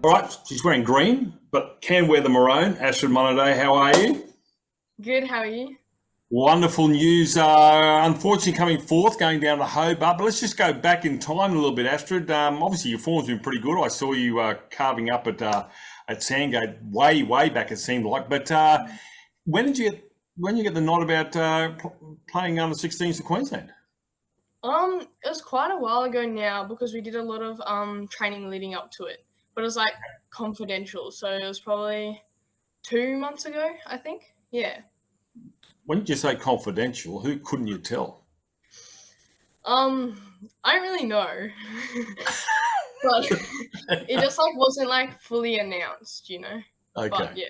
All right, she's wearing green, but can wear the maroon. Astrid Monday, how are you? Good, how are you? Wonderful news. Unfortunately, coming fourth, going down to Hobart. But let's just go back in time a little bit, Astrid. Obviously, your form's been pretty good. I saw you carving up at Sandgate way back. It seemed like. But when did you get the nod about playing under 16s for Queensland? It was quite a while ago now because we did a lot of training leading up to it. But it was like confidential, so it was probably 2 months ago, I think. Yeah. When did you say confidential? Who couldn't you tell? Um, I don't really know. But it just like wasn't like fully announced. But Okay. yeah.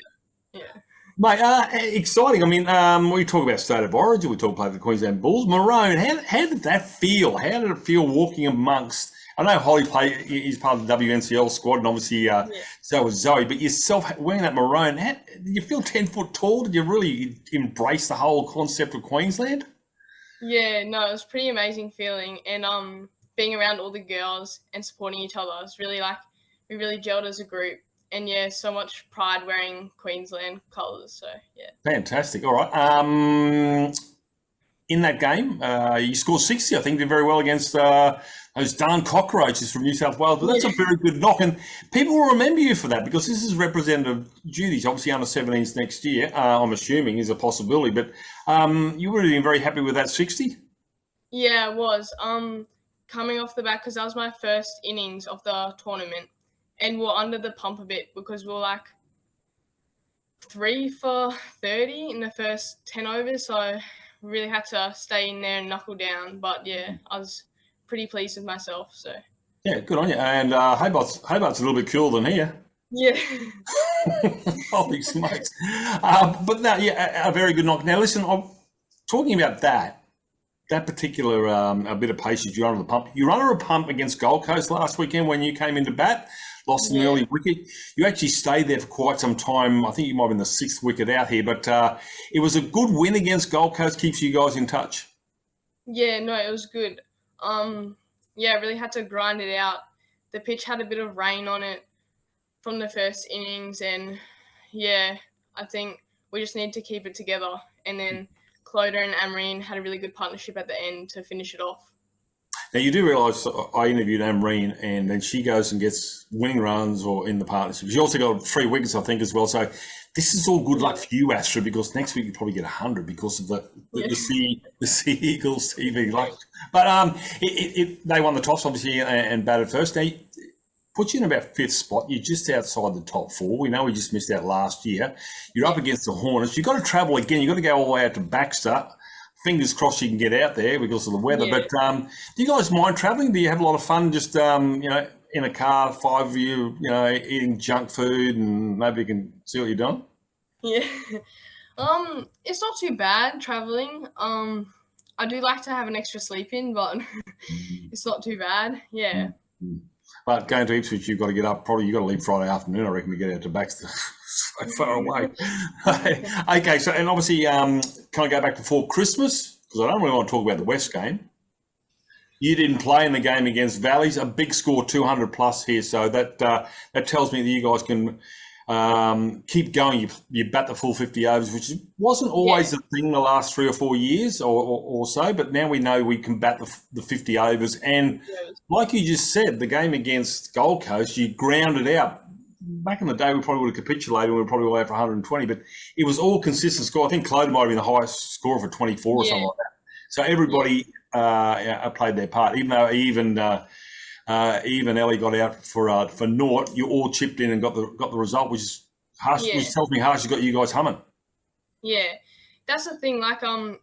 Yeah. Mate, exciting. I mean, we talk about State of Origin, we talk about the Queensland Bulls. Maroon, how did that feel? How did it feel walking amongst, I know Holly is part of the WNCL squad, and obviously Yeah. so was Zoe, but yourself wearing that maroon, did you feel 10 foot tall? Did you really embrace the whole concept of Queensland? Yeah, no, it was pretty amazing feeling, and being around all the girls and supporting each other. It's really like we really gelled as a group, and yeah, so much pride wearing Queensland colours. So yeah, Fantastic. All right. In that game, you scored 60, I think, did very well against those darn cockroaches from New South Wales. But that's a yeah, very good knock. And people will remember you for that because this is representative duties. Obviously, under 17s next year, I'm assuming, is a possibility. But you would have been very happy with that 60? yeah, it was coming off the back because that was my first innings of the tournament, and we're under the pump a bit because we we're like 3 for 30 in the first 10 overs, so really had to stay in there and knuckle down. But yeah, I was pretty pleased with myself. So Yeah, good on you. And Hobart's a little bit cooler than here. yeah, Holy smokes. But no, yeah, a very good knock. Now, listen, I'm talking about that particular a bit of patience you're under the pump. You were under a pump against Gold Coast last weekend when you came into bat, lost an yeah. early wicket. You actually stayed there for quite some time. I think you might have been the sixth wicket out here, but it was a good win against Gold Coast, keeps you guys in touch. Yeah, no, it was good. Yeah, I really had to grind it out. The pitch had a bit of rain on it from the first innings, and yeah, I think we just need to keep it together. And then Cloder and Amreen had a really good partnership at the end to finish it off. Now, you do realise I interviewed Amreen, and then she goes and gets winning runs or in the partnership. She also got 3 wickets, I think, as well. So this is all good luck Yeah, for you, Astrid, because next week you probably get 100 because of yeah, the Sea Eagles TV. But they won the toss, obviously, and batted first. Now, puts you in about fifth spot. You're just outside the top four. We know we just missed out last year. You're up yeah, against the Hornets. You've got to travel again. You've got to go all the way out to Baxter. Fingers crossed you can get out there because of the weather. yeah. But do you guys mind travelling? Do you have a lot of fun just, in a car, five of you, eating junk food and nobody can see what you're doing? Yeah. It's not too bad traveling. I do like to have an extra sleep in, but it's not too bad. Yeah. But going to Ipswich, you've got to get up. Probably you've got to leave Friday afternoon, I reckon, to get out to Baxter. So far away. Okay, so, and obviously, can I go back before Christmas? Because I don't really want to talk about the West game. You didn't play in the game against Valleys, a big score, 200 plus here. So that tells me that you guys can keep going. You bat the full 50 overs, which wasn't Yeah. always the thing the last 3 or 4 years or so, but now we know we can bat the 50 overs. And Yeah. like you just said, the game against Gold Coast, you grounded out. Back in the day, we probably would have capitulated and we were probably away for 120, but it was all consistent score. I think Cloder might have been the highest score for 24 or something Yeah. like that. So Yeah. everybody played their part, even though even Ellie got out for naught. You all chipped in and got the result, which is harsh. Yeah. Which tells me harsh has got you guys humming. Yeah. That's the thing. Like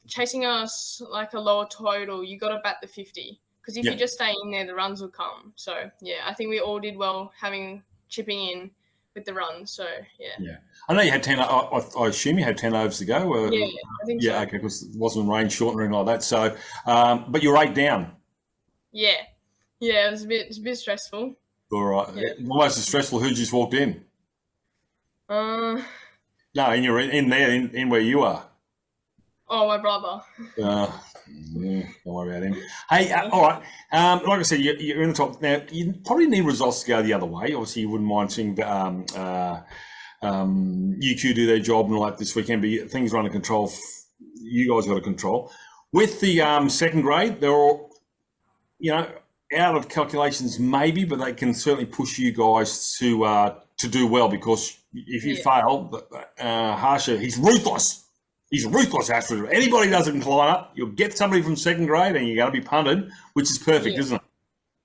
chasing us like a lower total, you got to bat the 50 because if you Yeah, just stay in there, the runs will come. So yeah, I think we all did well having chipping in with the runs. So yeah. yeah. I know you had 10. I assume you had 10 overs to go. Yeah, I think Yeah, so. okay, because it wasn't rain shortening like that. So, but you're 8 down. Yeah. Yeah, it's a bit stressful. All right, Yeah. almost as stressful. Who just walked in? Uh, No, and you're in there, in where you are. oh, my brother. Uh, Yeah, don't worry about him. Hey, all right. Like I said, you're in the top now. You probably need results to go the other way. Obviously, you wouldn't mind seeing UQ do their job and like this weekend, but things are under control. You guys got to control. With the second grade, they're all, out of calculations maybe, but they can certainly push you guys to do well, because if you fail, Harsha, he's ruthless. He's ruthless, Astrid. If anybody doesn't line up, you'll get somebody from second grade and you're going to be punted, which is perfect, isn't it?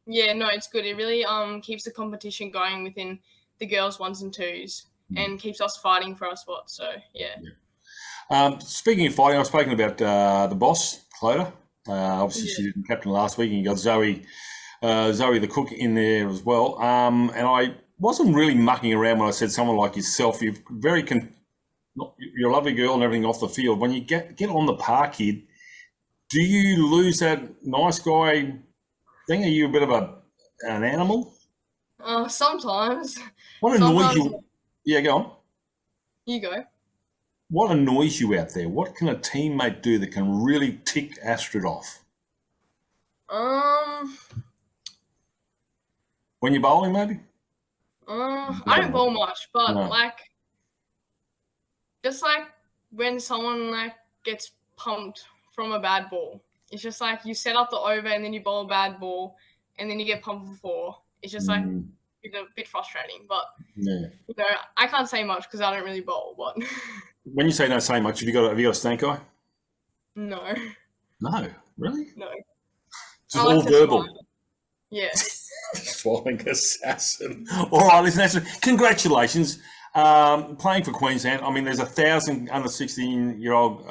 Yeah, no, it's good. It really keeps the competition going within the girls' 1s and 2s and keeps us fighting for our spot. So, yeah. Speaking of fighting, I've spoken about the boss, Clodagh. Obviously, she didn't captain last week, and you got Zoe the cook in there as well. And I wasn't really mucking around when I said someone like yourself, you're you're a lovely girl and everything off the field. When you get on the par, kid, do you lose that nice guy thing? Are you a bit of an animal? Sometimes. What annoys you? Yeah, go on. You go. What annoys you out there? What can a teammate do that can really tick Astrid off? When you're bowling, maybe? I don't bowl much, but No. just like when someone gets pumped from a bad ball, it's just like you set up the over and then you bowl a bad ball and then you get pumped for 4. It's just like a bit frustrating, but I can't say much because I don't really bowl. But when you say don't say much, have you got a stank eye? No. No, really? No. Just all verbal. Smile. Yeah. Swallowing assassin. All right, listen, Astrid, congratulations. Playing for Queensland. I mean, there's 1,000 under 16-year-old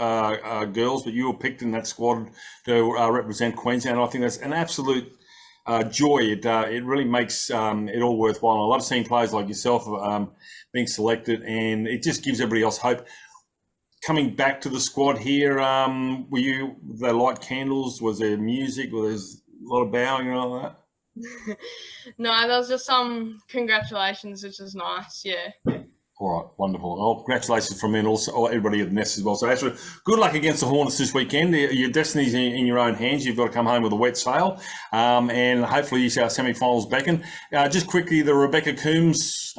girls, but you were picked in that squad to represent Queensland. I think that's an absolute joy. It really makes it all worthwhile. I love seeing players like yourself being selected, and it just gives everybody else hope. Coming back to the squad here, were they light candles? Was there music? Was there a lot of bowing and all that? No, that was just some congratulations, which is nice. Yeah. All right, wonderful. Well, congratulations from me and also everybody at the Nest as well. So, Astrid, good luck against the Hornets this weekend. Your destiny's in your own hands. You've got to come home with a wet sail, and hopefully our semi-finals beckon. Just quickly, the Rebecca Coombs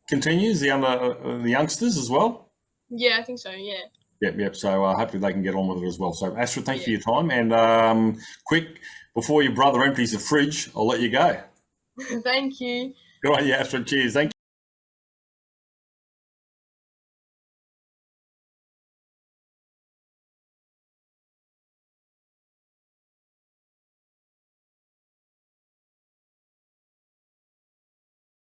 continues, the youngsters as well. Yeah, I think so. Yeah. Yep. So hopefully they can get on with it as well. So, Astrid, thanks for your time. And quick, before your brother empties the fridge, I'll let you go. Thank you. Good on you, Astrid. Cheers. Thank you.